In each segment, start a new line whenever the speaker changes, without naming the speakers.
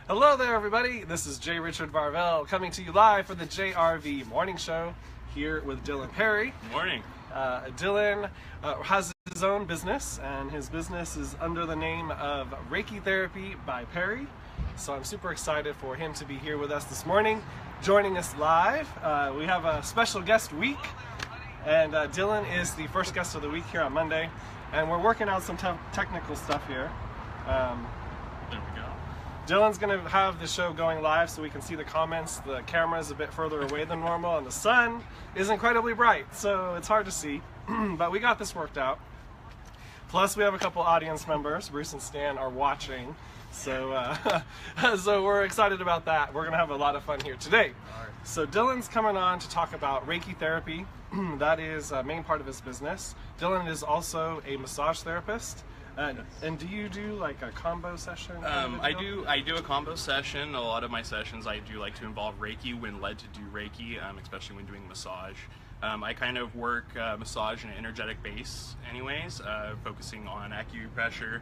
Hello there, everybody. This is J. Richard Varvel coming to you live for the JRV Morning Show here with Dylan Perry.
Good morning.
Dylan has his own business, and his business is under the name of Reiki Therapy by Perry. So I'm super excited for him to be here with us this morning, joining us live. We have a special guest week, and Dylan is the first guest of the week here on Monday, and we're working out some technical stuff here.
There we go.
Dylan's going to have the show going live so we can see the comments. The camera's a bit further away than normal, and the sun is incredibly bright, so it's hard to see. But we got this worked out. Plus, we have a couple audience members. Bruce and Stan are watching, so so we're excited about that. We're going to have a lot of fun here today. So Dylan's coming on to talk about Reiki therapy. That is a main part of his business. Dylan is also a massage therapist. And do you do like a combo session?
I do a combo session. A lot of my sessions I do like to involve Reiki when led to do Reiki, especially when doing massage. I kind of work massage in an energetic base anyways, focusing on acupressure,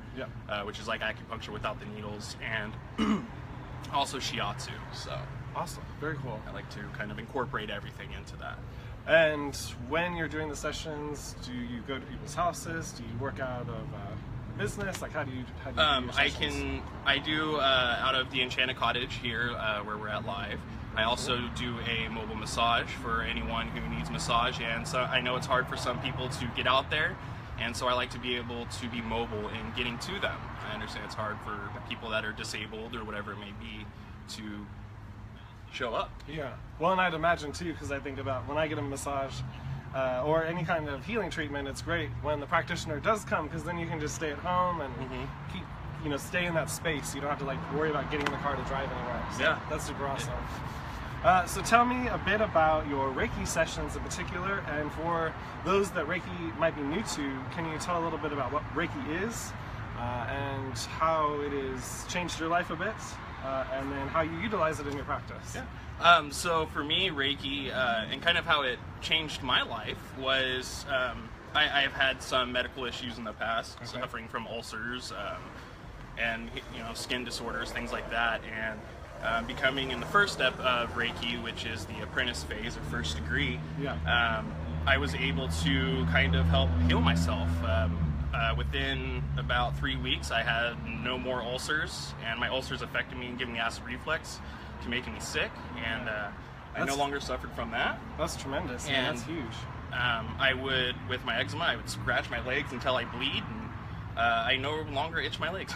which is like acupuncture without the needles, and also shiatsu. So
awesome, very cool.
I like to kind of incorporate everything into that.
And when you're doing the sessions, do you go to people's houses? Do you work out of business? Like how do you do your sessions?
I do out of the Enchanted Cottage here where we're at live. I also do a mobile massage for anyone who needs massage, and so I know it's hard for some people to get out there, and so I like to be able to be mobile in getting to them. I understand it's hard for people that are disabled or whatever it may be to show up.
Yeah, well, and I'd imagine too, because I think about when I get a massage or any kind of healing treatment, it's great when the practitioner does come, because then you can just stay at home and keep, stay in that space. You don't have to like worry about getting in the car to drive anywhere. So
yeah,
that's super awesome. So tell me a bit about your Reiki sessions in particular, and for those that Reiki might be new to, can you tell a little bit about what Reiki is and how it has changed your life a bit, and then how you utilize it in your practice?
Yeah. So for me, Reiki, and kind of how it changed my life was, I've had some medical issues in the past, suffering from ulcers, and skin disorders, things like that, and becoming in the first step of Reiki, which is the apprentice phase or first degree, I was able to kind of help heal myself. Within about 3 weeks, I had no more ulcers, and my ulcers affected me and giving me acid reflux to making me sick, and I no longer suffered from that.
That's tremendous, and that's huge.
I would, with my eczema, I would scratch my legs until I bleed, and I no longer itch my legs.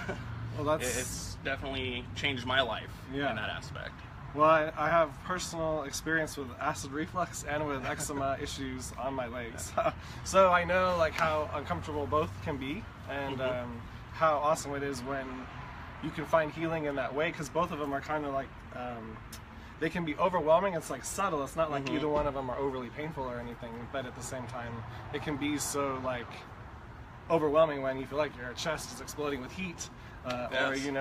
Well,
it's definitely changed my life in that aspect.
Well, I have personal experience with acid reflux and with eczema issues on my legs. So I know like how uncomfortable both can be, and how awesome it is when you can find healing in that way, because both of them are kind of like, they can be overwhelming. It's like subtle. It's not like either one of them are overly painful or anything, but at the same time, it can be so like overwhelming when you feel like your chest is exploding with heat. Or you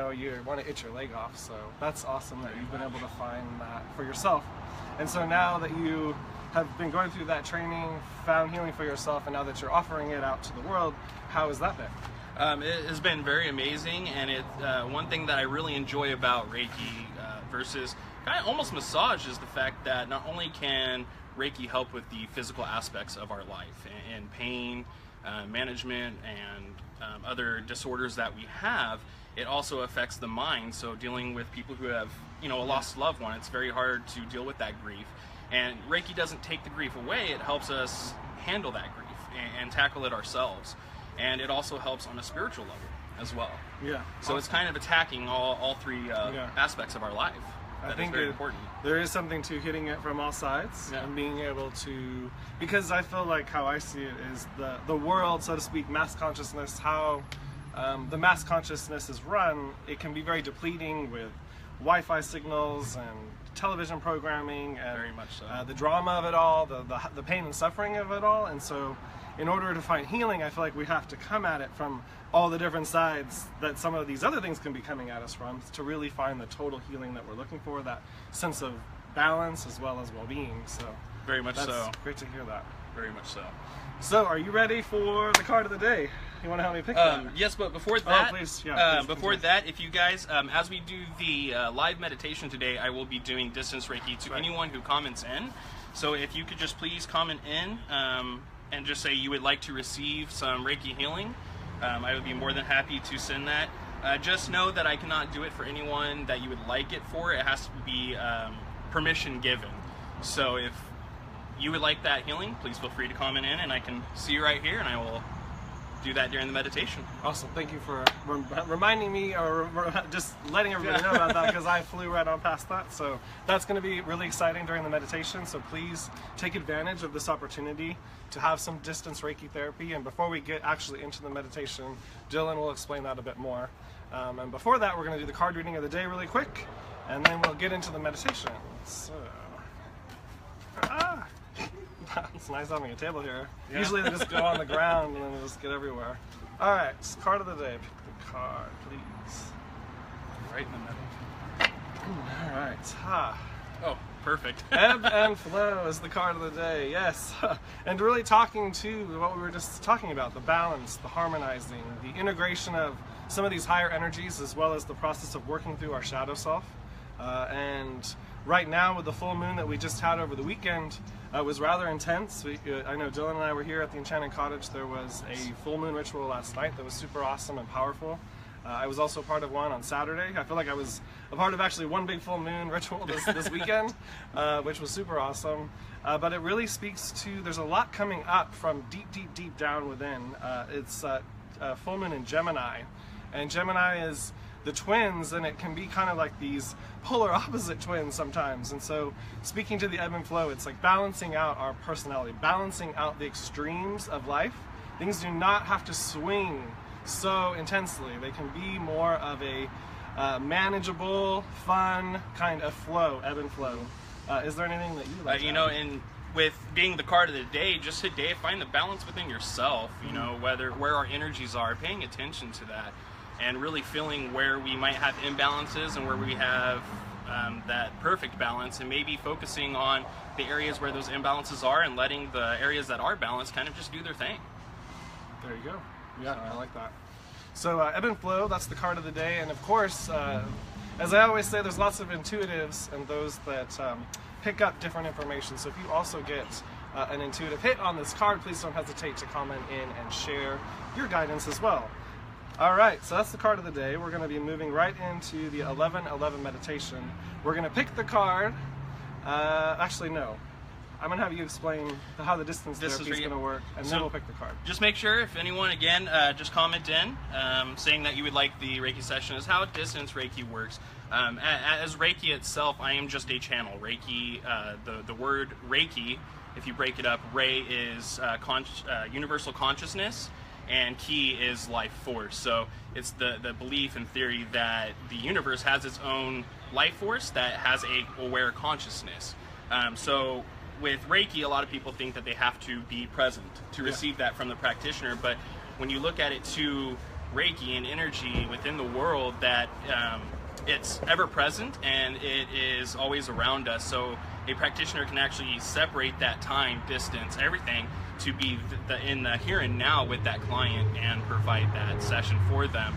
want to itch your leg off. So that's awesome that you've been able to find that for yourself. And so now that you have been going through that training, found healing for yourself, and now that you're offering it out to the world, how has that been?
It has been very amazing, and one thing that I really enjoy about Reiki versus kind of almost massage is the fact that not only can Reiki help with the physical aspects of our life and pain management and other disorders that we have, it also affects the mind. So dealing with people who have a lost loved one, it's very hard to deal with that grief, and Reiki doesn't take the grief away. It helps us handle that grief and tackle it ourselves, and it also helps on a spiritual level as well. So it's kind of attacking all three aspects of our life.
I think
very important.
There is something to hitting it from all sides and being able to, because I feel like how I see it is the world, so to speak, mass consciousness, how the mass consciousness is run, it can be very depleting with Wi-Fi signals and television programming and
very much so.
The drama of it all, the pain and suffering of it all. And so in order to find healing, I feel like we have to come at it from all the different sides that some of these other things can be coming at us from, to really find the total healing that we're looking for, that sense of balance as well as well-being. So
very much
that's
so.
Great to hear that.
very much so.
So, are you ready for the card of the day? You want to help me pick that?
Yes, but before that,
please
before that, if you guys, as we do the live meditation today, I will be doing distance Reiki to anyone who comments in. So if you could just please comment in and just say you would like to receive some Reiki healing, I would be more than happy to send that. Just know that I cannot do it for anyone that you would like it for. It has to be permission given. So if you would like that healing, please feel free to comment in, and I can see you right here, and I will do that during the meditation.
Awesome. Thank you for reminding me, or just letting everybody know about that, because I flew right on past that. So that's going to be really exciting during the meditation. So please take advantage of this opportunity to have some distance Reiki therapy. And before we get actually into the meditation, Dylan will explain that a bit more. And before that, we're going to do the card reading of the day really quick, and then we'll get into the meditation. So, it's nice having a table here. Yeah. Usually they just go on the ground and then they just get everywhere. All right, card of the day. Pick the card, please.
Right in the middle.
All right.
Oh, perfect.
Ebb and flow is the card of the day, yes. And really talking to what we were just talking about, the balance, the harmonizing, the integration of some of these higher energies, as well as the process of working through our shadow self. And right now, with the full moon that we just had over the weekend, was rather intense. I know Dylan and I were here at the Enchanted Cottage. There was a full moon ritual last night that was super awesome and powerful. I was also part of one on Saturday. I feel like I was a part of actually one big full moon ritual this weekend, which was super awesome. But it really speaks to, there's a lot coming up from deep down within. It's full moon in Gemini. And Gemini is the twins, and it can be kind of like these polar opposite twins sometimes. And so speaking to the ebb and flow, it's like balancing out our personality, balancing out the extremes of life. Things do not have to swing so intensely. They can be more of a manageable, fun kind of flow, ebb and flow. Is there anything that you like?
You know, and with being the card of the day, just today, find the balance within yourself. You know, where our energies are, paying attention to that, and really feeling where we might have imbalances and where we have that perfect balance, and maybe focusing on the areas where those imbalances are and letting the areas that are balanced kind of just do their thing.
There you go. Yeah, I like that. So ebb and flow, that's the card of the day. And of course, as I always say, there's lots of intuitives and those that pick up different information. So if you also get an intuitive hit on this card, please don't hesitate to comment in and share your guidance as well. All right, so that's the card of the day. We're going to be moving right into the 11-11 meditation. We're going to pick the card. Actually, no. I'm going to have you explain how the distance therapy is going to work, and then we'll pick the card.
Just make sure, if anyone, again, just comment in saying that you would like the Reiki session, is how distance Reiki works. As Reiki itself, I am just a channel. Reiki, the word Reiki, if you break it up, Rei is universal consciousness, and Ki is life force. So it's the belief and theory that the universe has its own life force that has a aware consciousness. So with Reiki, a lot of people think that they have to be present to receive that from the practitioner, but when you look at it to Reiki and energy within the world, that it's ever present and it is always around us. So a practitioner can actually separate that time, distance, everything to be in the here and now with that client and provide that session for them,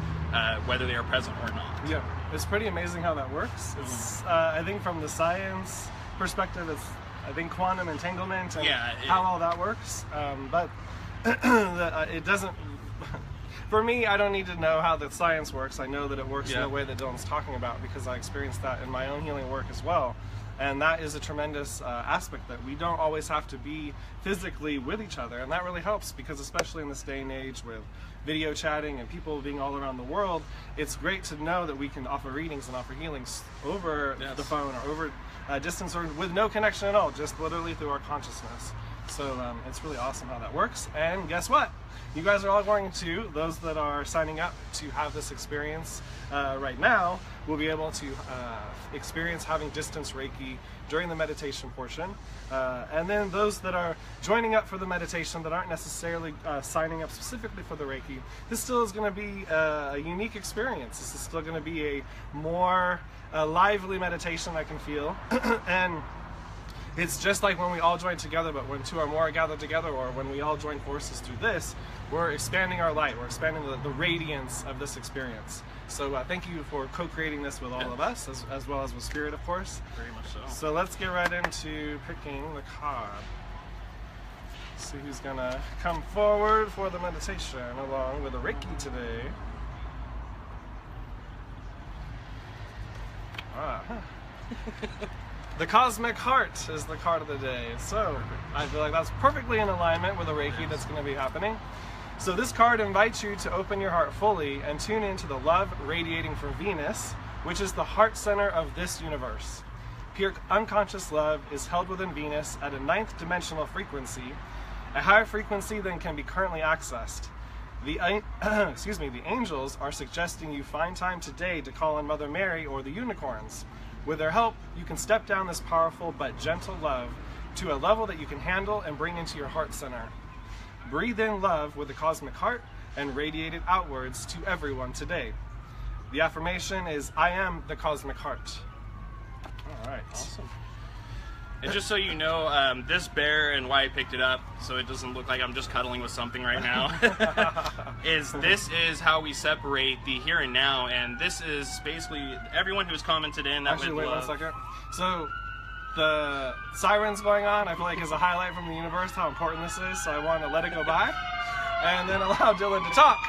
whether they are present or not.
Yeah, it's pretty amazing how that works. It's I think from the science perspective, it's I think quantum entanglement and how all that works. But it doesn't. For me, I don't need to know how the science works. I know that it works in the way that Dylan's talking about, because I experienced that in my own healing work as well. And that is a tremendous aspect, that we don't always have to be physically with each other. And that really helps, because especially in this day and age with video chatting and people being all around the world, it's great to know that we can offer readings and offer healings over the phone or over distance, or with no connection at all, just literally through our consciousness. So it's really awesome how that works. And guess what? You guys are all going to, those that are signing up to have this experience right now, will be able to experience having distance Reiki during the meditation portion. And then those that are joining up for the meditation that aren't necessarily signing up specifically for the Reiki, this still is going to be a unique experience. This is still going to be a more lively meditation, I can feel. And It's just like when we all join together, but when two or more are gathered together, or when we all join forces through this, we're expanding our light, we're expanding the radiance of this experience. So thank you for co-creating this with all of us, as well as with Spirit, of course.
Very much so.
So let's get right into picking the card. See who's gonna come forward for the meditation along with the Reiki today. The Cosmic Heart is the card of the day. So I feel like that's perfectly in alignment with the Reiki that's going to be happening. So this card invites you to open your heart fully and tune into the love radiating from Venus, which is the heart center of this universe. Pure unconscious love is held within Venus at a 9th dimensional frequency, a higher frequency than can be currently accessed. The angels are suggesting you find time today to call on Mother Mary or the unicorns. With their help, you can step down this powerful but gentle love to a level that you can handle and bring into your heart center. Breathe in love with the cosmic heart and radiate it outwards to everyone today. The affirmation is, I am the cosmic heart. All right.
Awesome. And just so you know, this bear, and why I picked it up, so it doesn't look like I'm just cuddling with something right now, this is how we separate the here and now, and this is basically everyone who's commented in that
Actually,
would
wait
love.
1 second. So the sirens going on, I feel like is a highlight from the universe, how important this is, so I want to let it go by, and then allow Dylan to talk.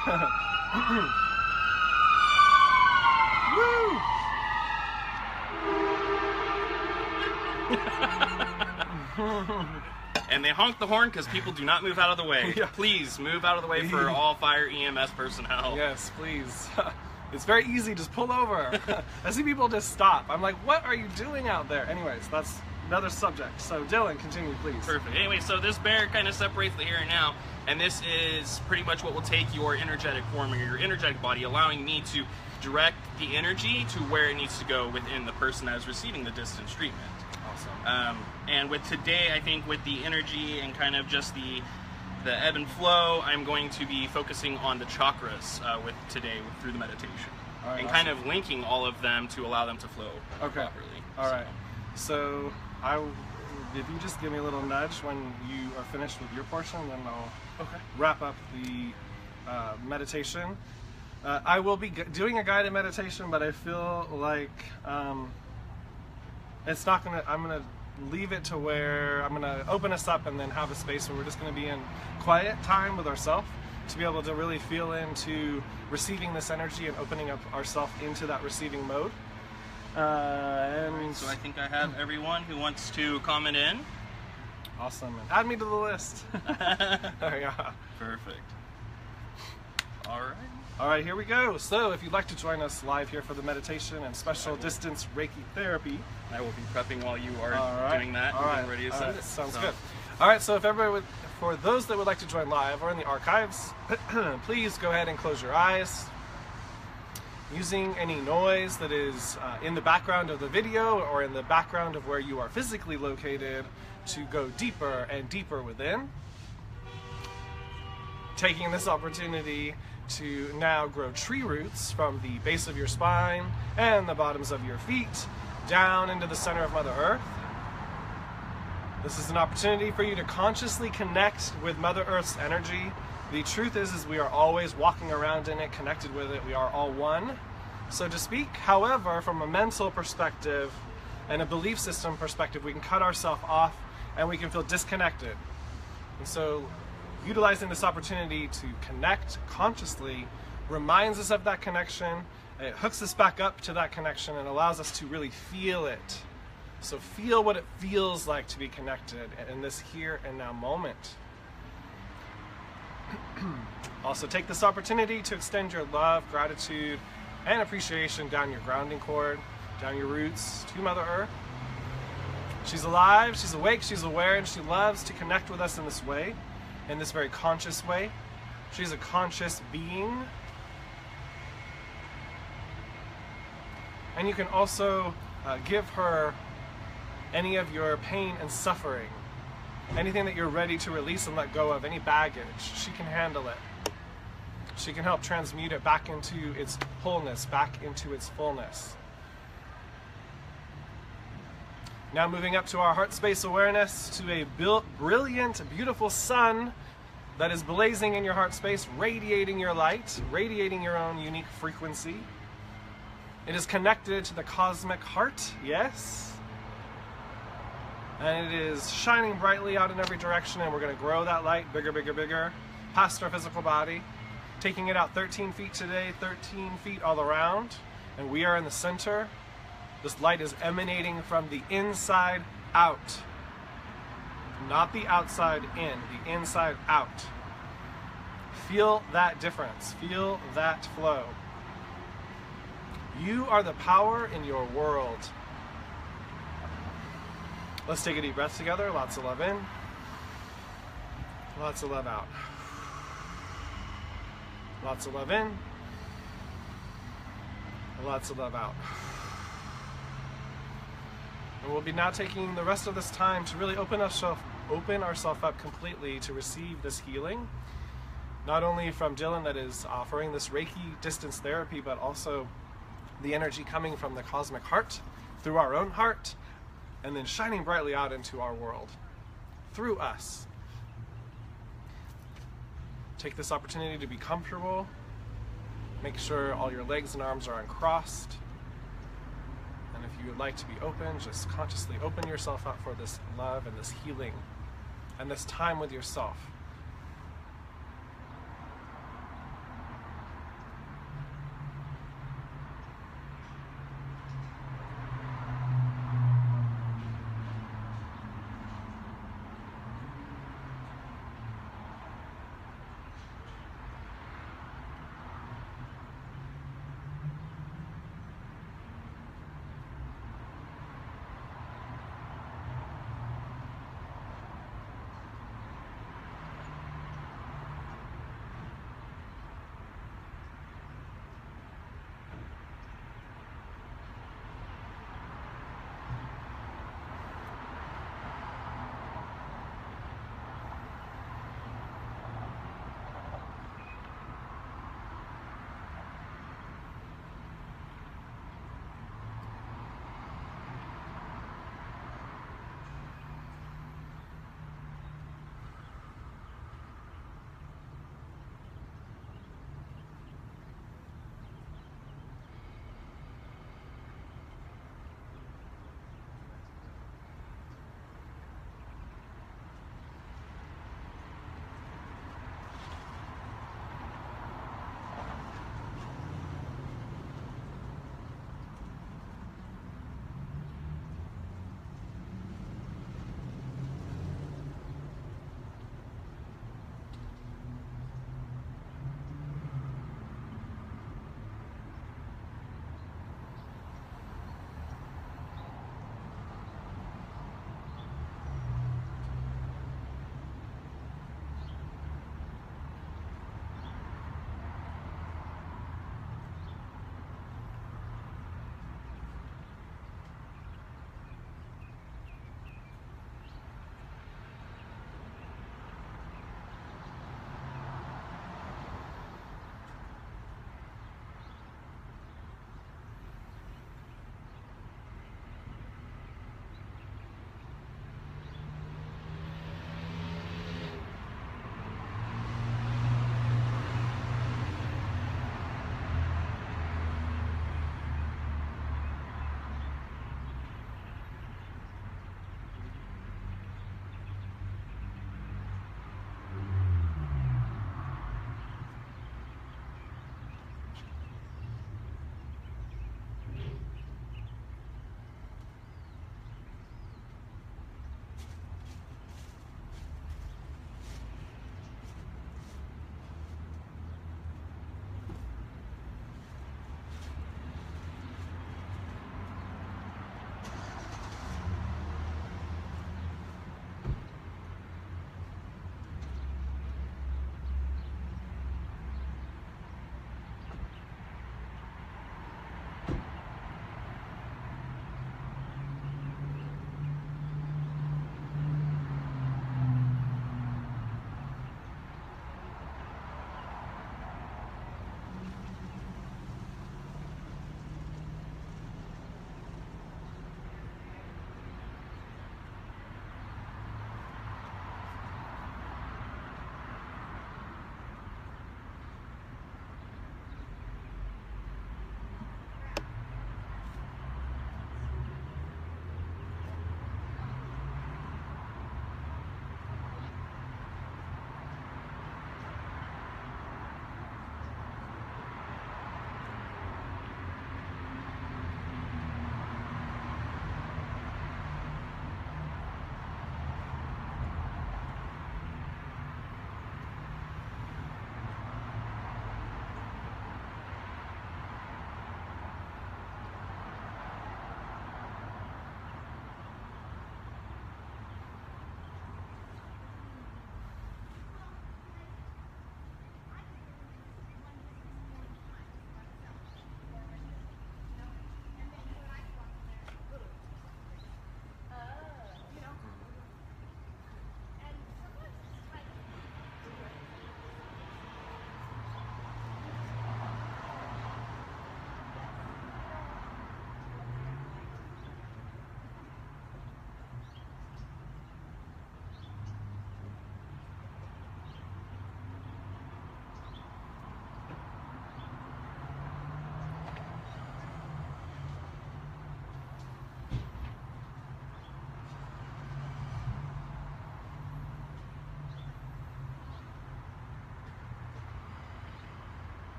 Woo!
And they honk the horn because people do not move out of the way.
Yeah.
Please move out of the way for all fire EMS personnel.
Yes, please. It's very easy, just pull over. I see people just stop. I'm like, what are you doing out there? Anyways, that's another subject. So Dylan, continue, please.
Perfect. Anyway, so this bear kind of separates the here and now, and this is pretty much what will take your energetic form or your energetic body, allowing me to direct the energy to where it needs to go within the person that is receiving the distance treatment.
Awesome.
And with today, I think with the energy and kind of just the ebb and flow, I'm going to be focusing on the chakras with today through the meditation.
All right,
and
awesome.
kind of linking all of them to allow them to flow properly.
All right. So if you just give me a little nudge when you are finished with your portion, then I'll wrap up the meditation. I will be doing a guided meditation, but I feel like it's not gonna. I'm gonna leave it to where I'm gonna open us up and then have a space where we're just gonna be in quiet time with ourselves to be able to really feel into receiving this energy and opening up ourselves into that receiving mode. And
So I think I have everyone who wants to comment in.
Awesome. And add me to the list. There we go.
Perfect. All right.
All right, here we go. So if you'd like to join us live here for the meditation and special distance Reiki therapy,
I will be prepping while you are doing that.
All right.
And ready to send it.
Sounds good. All right, so if everybody would, for those that would like to join live or in the archives, please go ahead and close your eyes. Using any noise that is in the background of the video or in the background of where you are physically located to go deeper and deeper within. Taking this opportunity to now grow tree roots from the base of your spine and the bottoms of your feet down into the center of Mother Earth. This is an opportunity for you to consciously connect with Mother Earth's energy. The truth is we are always walking around in it, connected with it. We are all one, so to speak. However, from a mental perspective and a belief system perspective, we can cut ourselves off and we can feel disconnected. And so utilizing this opportunity to connect consciously reminds us of that connection. It hooks us back up to that connection and allows us to really feel it. So feel what it feels like to be connected in this here and now moment. Also take this opportunity to extend your love, gratitude, and appreciation down your grounding cord, down your roots to Mother Earth. She's alive, she's awake, she's aware, and she loves to connect with us in this way, in this very conscious way. She's a conscious being. And you can also give her any of your pain and suffering, anything that you're ready to release and let go of, any baggage. She can handle it. She can help transmute it back into its wholeness, back into its fullness. Now moving up to our heart space awareness, to a brilliant, beautiful sun that is blazing in your heart space, radiating your light, radiating your own unique frequency. It is connected to the cosmic heart, yes. And it is shining brightly out in every direction, and we're going to grow that light bigger, bigger, bigger, past our physical body, taking it out 13 feet today, 13 feet all around, and we are in the center. This light is emanating from the inside out. Not the outside in, the inside out. Feel that difference. Feel that flow. You are the power in your world. Let's take a deep breath together. Lots of love in. Lots of love out. Lots of love in. Lots of love out. And we'll be now taking the rest of this time to really open ourselves up completely to receive this healing. Not only from Dylan that is offering this Reiki distance therapy, but also the energy coming from the cosmic heart, through our own heart, and then shining brightly out into our world, through us. Take this opportunity to be comfortable. Make sure all your legs and arms are uncrossed. And if you would like to be open, just consciously open yourself up for this love and this healing and this time with yourself.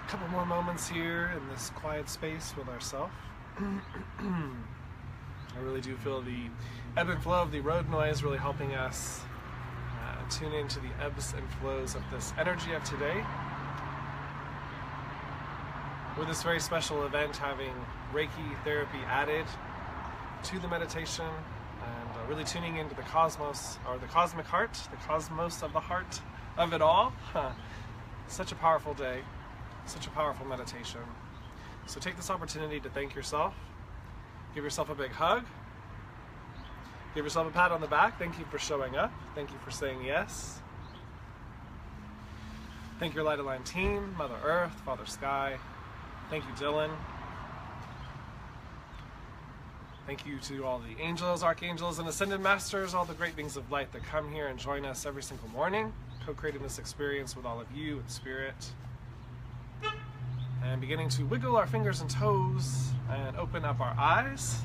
couple more moments here in this quiet space with ourselves. I really do feel the ebb and flow of the road noise really helping us tune into the ebbs and flows of this energy of today. With this very special event having Reiki therapy added to the meditation, and really tuning into the cosmos, or the cosmic heart, the cosmos of the heart of it all. Such a powerful day, such a powerful meditation. So take this opportunity to thank yourself. Give yourself a big hug. Give yourself a pat on the back. Thank you for showing up. Thank you for saying yes. Thank your Light Align team, Mother Earth, Father Sky. Thank you, Dylan. Thank you to all the angels, archangels, and ascended masters, all the great beings of light that come here and join us every single morning, co-creating this experience with all of you in spirit. And beginning to wiggle our fingers and toes and open up our eyes.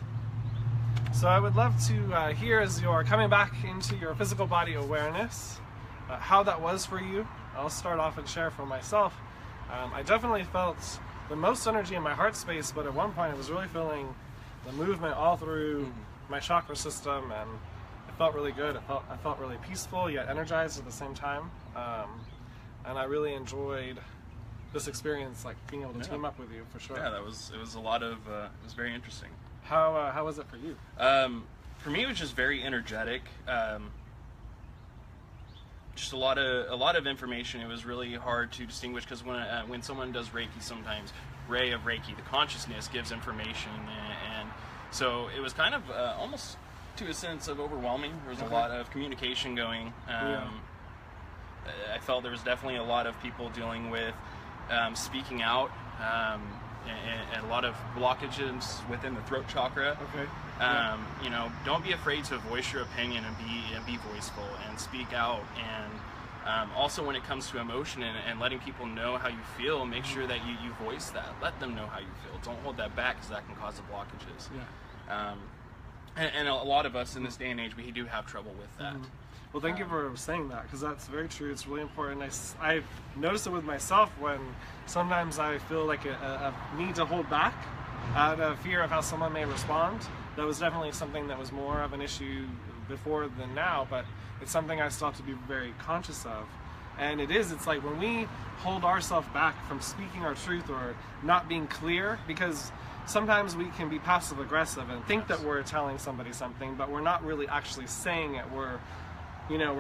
So I would love to hear, as you're coming back into your physical body awareness, how that was for you. I'll start off and share for myself. I definitely felt the most energy in my heart space, but at one point I was really feeling the movement all through my chakra system, and it felt really good. I felt really peaceful yet energized at the same time, and I really enjoyed this experience, like being able to team up with you, for sure.
Yeah, it was a lot of it was very interesting.
How was it for you?
For me, it was just very energetic. Just a lot of information. It was really hard to distinguish, because when someone does Reiki, sometimes ray of Reiki, the consciousness gives information, and so it was kind of almost to a sense of overwhelming. There was a lot of communication going. I felt there was definitely a lot of people dealing with speaking out, and a lot of blockages within the throat chakra.
Okay.
You know, don't be afraid to voice your opinion and be voiceful and speak out. And also when it comes to emotion and letting people know how you feel, make sure that you voice that. Let them know how you feel. Don't hold that back, because that can cause the blockages.
Yeah.
And a lot of us in this day and age, we do have trouble with that.
Well, thank you for saying that, because that's very true. It's really important. I've noticed it with myself when sometimes I feel like a need to hold back out of fear of how someone may respond. That was definitely something that was more of an issue before than now, but it's something I still have to be very conscious of. And it's like when we hold ourselves back from speaking our truth or not being clear, because sometimes we can be passive aggressive and think that we're telling somebody something, but we're not really actually saying it. We're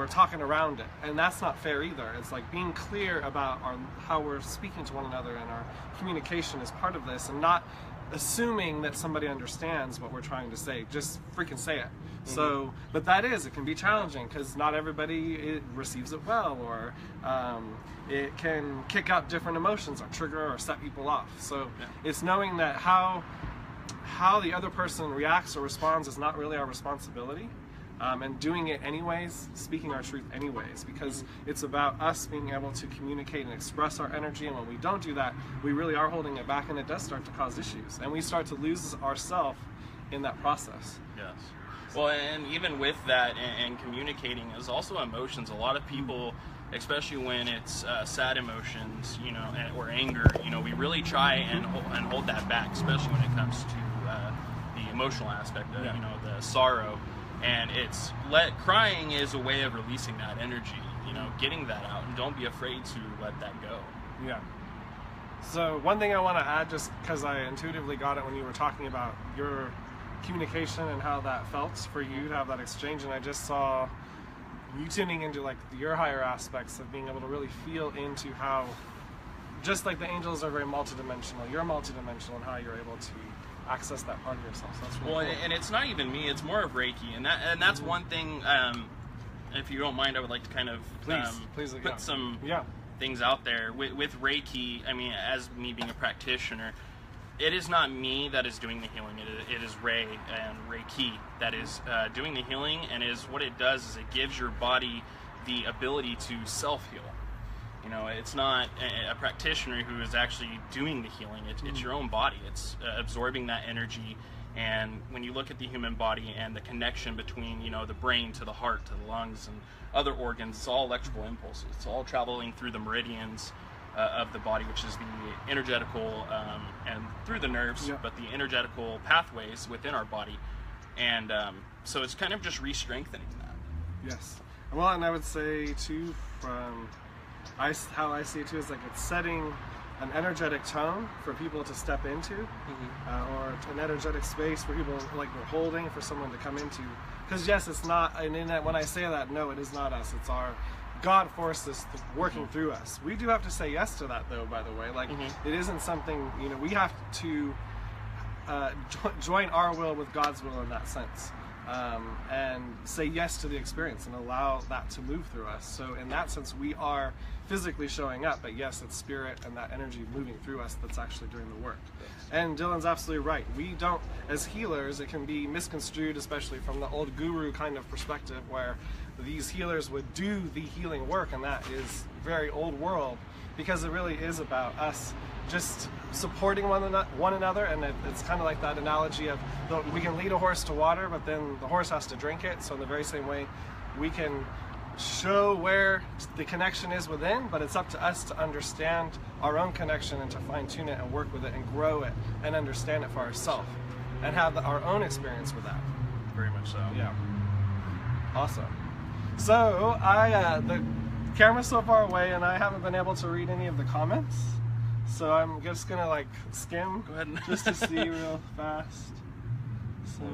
talking around it, and that's not fair either. It's like being clear about how we're speaking to one another, and our communication is part of this, and not assuming that somebody understands what we're trying to say. Just freaking say it. So, but it can be challenging, because not everybody receives it well, or it can kick up different emotions or trigger or set people off. So it's knowing that how the other person reacts or responds is not really our responsibility. And doing it anyways, speaking our truth anyways, because it's about us being able to communicate and express our energy, and when we don't do that, we really are holding it back, and it does start to cause issues, and we start to lose ourselves in that process.
Yes. Well, and even with that and communicating is also emotions. A lot of people, especially when it's sad emotions, or anger, we really try and hold that back, especially when it comes to the emotional aspect of, the sorrow. And crying is a way of releasing that energy, getting that out, and don't be afraid to let that go.
Yeah. So one thing I want to add, just because I intuitively got it when you were talking about your communication and how that felt for you to have that exchange, and I just saw you tuning into like your higher aspects of being able to really feel into how, just like the angels are very multidimensional, you're multidimensional, and how you're able to access that part of yourself. So that's really cool.
And it's not even me; it's more of Reiki, and that's one thing. If you don't mind, I would like to kind of
please
put some things out there with Reiki. I mean, as me being a practitioner, it is not me that is doing the healing. It is Rei and Reiki that is doing the healing, and what it does is it gives your body the ability to self-heal. It's not a practitioner who is actually doing the healing. It's your own body. It's absorbing that energy. And when you look at the human body and the connection between, the brain to the heart to the lungs and other organs, it's all electrical impulses. It's all traveling through the meridians of the body, which is the energetical and through the nerves,
Yeah.
but the energetical pathways within our body. And so it's kind of just re-strengthening that.
Yes. Well, and I would say too, from how I see it too, is like it's setting an energetic tone for people to step into, or an energetic space for people, like we're holding for someone to come into. Because yes, it's not, and in that, when I say that, no, it is not us. It's our God forces working through us. We do have to say yes to that, though. By the way, like it isn't something, you know, we have to join our will with God's will in that sense. And say yes to the experience and allow that to move through us. So in that sense, we are physically showing up, but yes, it's spirit and that energy moving through us that's actually doing the work. And Dylan's absolutely right. We don't, as healers, it can be misconstrued, especially from the old guru kind of perspective, where these healers would do the healing work, and that is very old world, because it really is about us just supporting one another. And it's kind of like that analogy of we can lead a horse to water, but then the horse has to drink it. So in the very same way, we can show where the connection is within, but it's up to us to understand our own connection and to fine-tune it and work with it and grow it and understand it for ourselves and have our own experience with that.
Very much so.
Yeah. Awesome. So the camera's so far away and I haven't been able to read any of the comments. So I'm just gonna like skim.
Go ahead and
just to see real fast. So,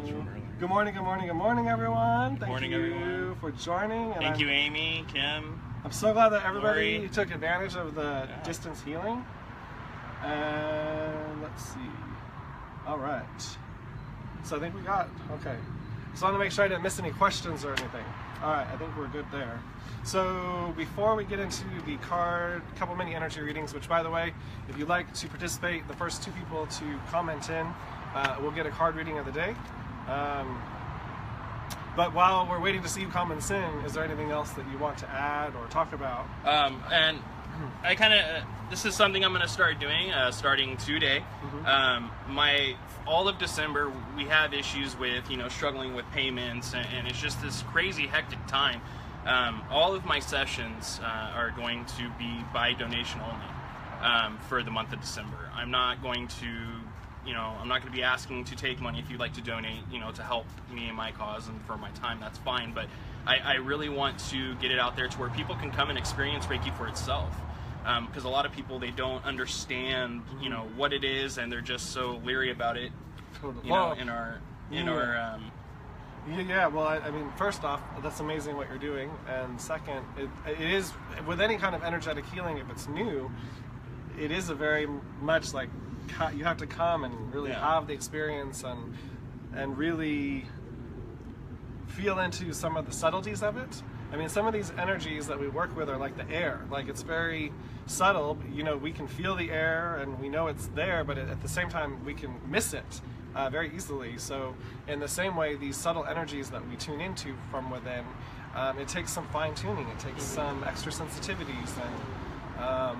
good morning, everyone. Thank you for joining. And
Thank you, Amy, Kim.
I'm so glad that everybody
Lori.
took advantage of the distance healing. And let's see. All right. So I think we got, okay. So I want to make sure I didn't miss any questions or anything. All right, I think we're good there. So before we get into the card, a couple mini energy readings, which by the way, if you'd like to participate, the first 2 people to comment in will get a card reading of the day. But while we're waiting to see who comments in, is there anything else that you want to add or talk about?
And I kind of, this is something I'm going to start doing, starting today. All of December, we have issues with, struggling with payments, and it's just this crazy hectic time. All of my sessions are going to be by donation only for the month of December. I'm not going to, I'm not going to be asking to take money. If you'd like to donate, to help me and my cause and for my time, that's fine. But I really want to get it out there to where people can come and experience Reiki for itself. Because a lot of people, they don't understand, what it is, and they're just so leery about it.
Totally. Yeah, well, I mean, first off, that's amazing what you're doing, and second, it is, with any kind of energetic healing, if it's new, it is a very much like, you have to come and really have the experience and really feel into some of the subtleties of it. I mean, some of these energies that we work with are like the air. Like, it's very subtle. We can feel the air and we know it's there, but at the same time, we can miss it very easily. So in the same way, these subtle energies that we tune into from within, it takes some fine-tuning. It takes some extra sensitivities and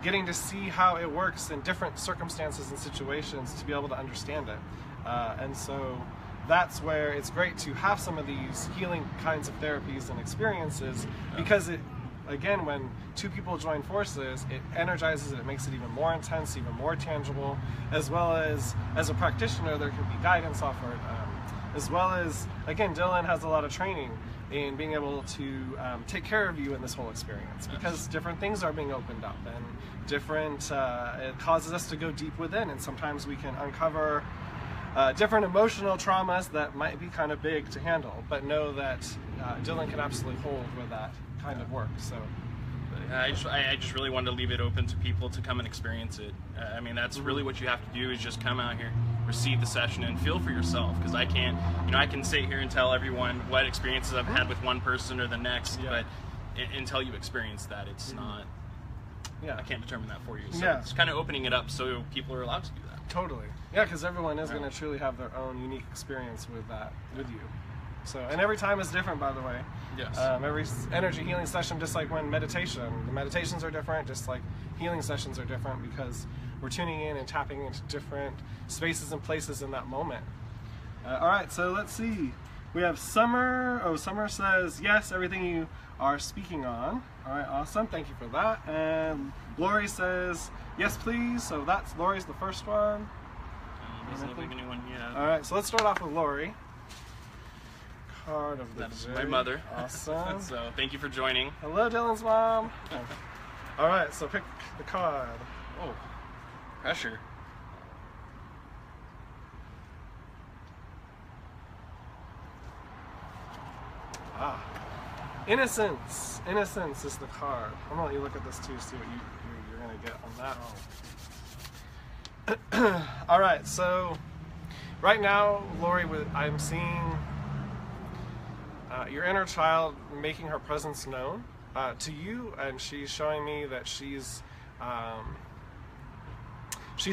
getting to see how it works in different circumstances and situations to be able to understand it. And so that's where it's great to have some of these healing kinds of therapies and experiences, because it, again, when 2 people join forces, it energizes it, makes it even more intense, even more tangible, as well as a practitioner, there can be guidance offered, as well as, again, Dylan has a lot of training in being able to take care of you in this whole experience, because different things are being opened up, and different, it causes us to go deep within, and sometimes we can uncover different emotional traumas that might be kind of big to handle, but know that Dylan can absolutely hold with that kind of work. So
I just really wanted to leave it open to people to come and experience it. I mean, that's really what you have to do, is just come out here, receive the session, and feel for yourself. Because I can't, I can sit here and tell everyone what experiences I've had with one person or the next, but until you experience that, it's not. I can't determine that for you. So it's kind of opening it up so people are allowed to do that.
Totally. Yeah, because everyone is going to truly have their own unique experience with that, with you. So, and every time is different, by the way.
Yes.
Every energy healing session, just like when the meditations are different, just like healing sessions are different, because we're tuning in and tapping into different spaces and places in that moment. All right, so let's see. We have Summer. Oh, Summer says, yes, everything you are speaking on. All right, awesome. Thank you for that. And Lori says, yes, please. So that's Lori's the first one.
Doesn't look like anyone yet.
All right, so let's start off with Lori. Card of the
That's
day.
my mother.
Awesome.
So thank you for joining.
Hello, Dylan's mom. All right, so pick the card.
Oh, pressure.
Ah, innocence. Innocence is the card. I'm gonna let you look at this too, see what you're gonna get on that. All right, so right now, Lori, I'm seeing your inner child making her presence known to you, and she's showing me that she's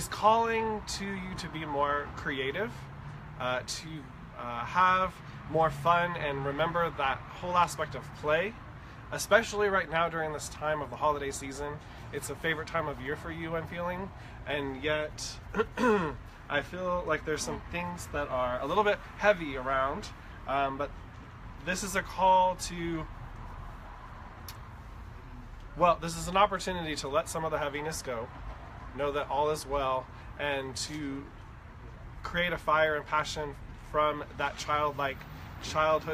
calling to you to be more creative, to have more fun, and remember that whole aspect of play, especially right now during this time of the holiday season. It's a favorite time of year for you, I'm feeling, and yet I feel like there's some things that are a little bit heavy around, but this is a call to, well, this is an opportunity to let some of the heaviness go, know that all is well, and to create a fire and passion from that childhood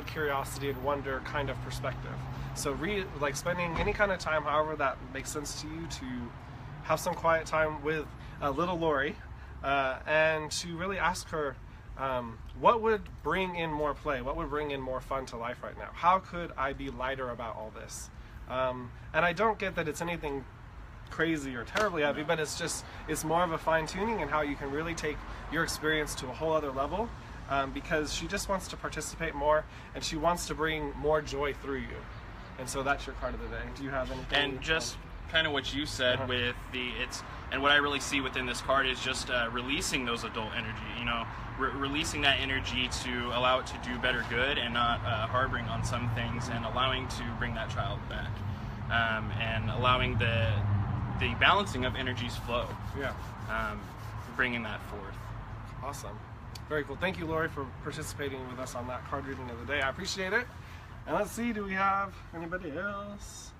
curiosity and wonder kind of perspective. So like spending any kind of time, however that makes sense to you, to have some quiet time with little Lori, and to really ask her, what would bring in more play? What would bring in more fun to life right now? How could I be lighter about all this? And I don't get that it's anything crazy or terribly heavy, but it's more of a fine tuning and how you can really take your experience to a whole other level, because she just wants to participate more, and she wants to bring more joy through you. And so that's your card of the day. Do you have anything?
And just kind of what you said with and what I really see within this card is just releasing those adult energy, you know, releasing that energy to allow it to do better good, and not harboring on some things, and allowing to bring that child back, and allowing the balancing of energies flow.
Yeah.
Bringing that forth.
Awesome. Very cool. Thank you, Lori, for participating with us on that card reading of the day. I appreciate it. And let's see, do we have anybody else?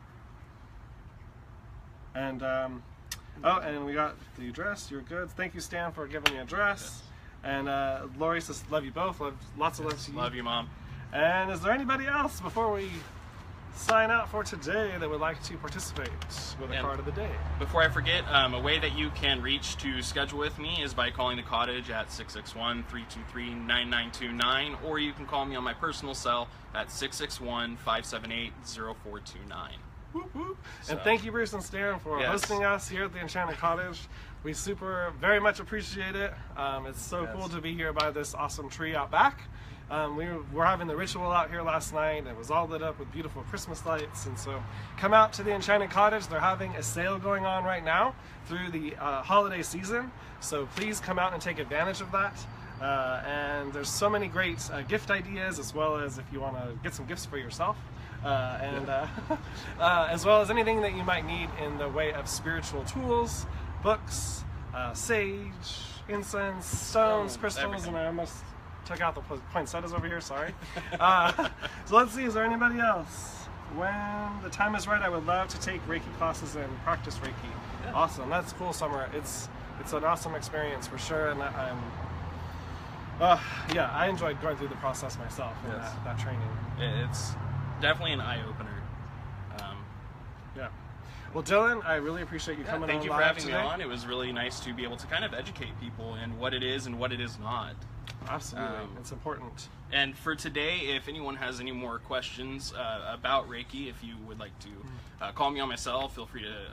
And oh, and we got the address. You're good. Thank you, Stan, for giving the address. Yes. And Lori says, love you both. Lots of love to you.
Love you, Mom.
And is there anybody else before we sign out for today that would like to participate with a card of the day?
Before I forget, a way that you can reach to schedule with me is by calling the cottage at 661-323-9929, or you can call me on my personal cell at 661-578-0429.
Whoop, whoop. And thank you, Bruce and Stan, for hosting us here at the Enchanted Cottage. We very much appreciate it. It's so cool to be here by this awesome tree out back. We were having the ritual out here last night. It was all lit up with beautiful Christmas lights, and so come out to the Enchanted Cottage. They're having a sale going on right now through the holiday season, so please come out and take advantage of that. And there's so many great gift ideas, as well as if you want to get some gifts for yourself, as well as anything that you might need in the way of spiritual tools, books, sage, incense, stones, crystals,
everything.
and I almost took out the poinsettias over here, sorry. So let's see, is there anybody else? When the time is right, I would love to take Reiki classes and practice Reiki. Yeah. Awesome, that's cool, Summer. It's an awesome experience for sure, and I enjoyed going through the process myself in that training.
It's definitely an eye-opener.
Yeah. Well, Dylan, I really appreciate you coming on.
Thank you for having me on. It was really nice to be able to kind of educate people in what it is and what it is not.
Absolutely, it's important.
And for today, if anyone has any more questions about Reiki, if you would like to call me on my cell, feel free to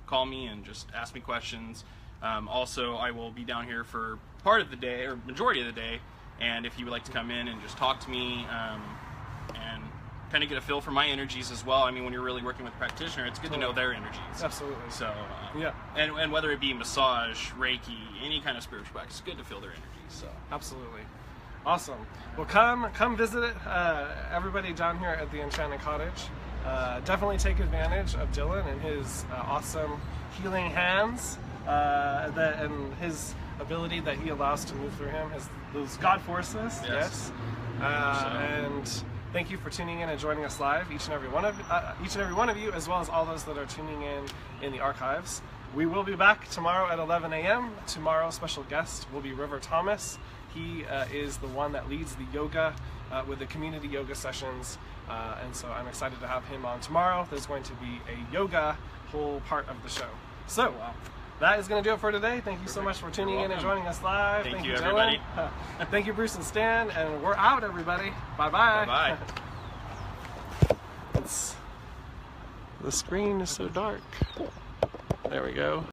call me and just ask me questions. Also, I will be down here for part of the day, or majority of the day, and if you would like to come in and just talk to me and kind of get a feel for my energies as well. I mean, when you're really working with a practitioner, it's good to know their energies.
Absolutely.
So, and whether it be massage, Reiki, any kind of spiritual practice, it's good to feel their energies. So,
absolutely. Awesome. Well, come visit it, everybody down here at the Enchanted Cottage. Definitely take advantage of Dylan and his awesome healing hands, and his ability that He allows to move through him, those God forces. Yes. And thank you for tuning in and joining us live, each and every one of you, as well as all those that are tuning in the archives. We will be back tomorrow at 11 a.m. Tomorrow's special guest will be River Thomas. He is the one that leads the yoga with the community yoga sessions, and so I'm excited to have him on tomorrow. There's going to be a yoga whole part of the show. So that is going to do it for today. Thank you so much for tuning in and joining us live.
Thank you,
Dylan.
everybody.
Thank you, Bruce and Stan, and we're out, everybody. Bye-bye.
Bye-bye.
The screen is so dark. There we go.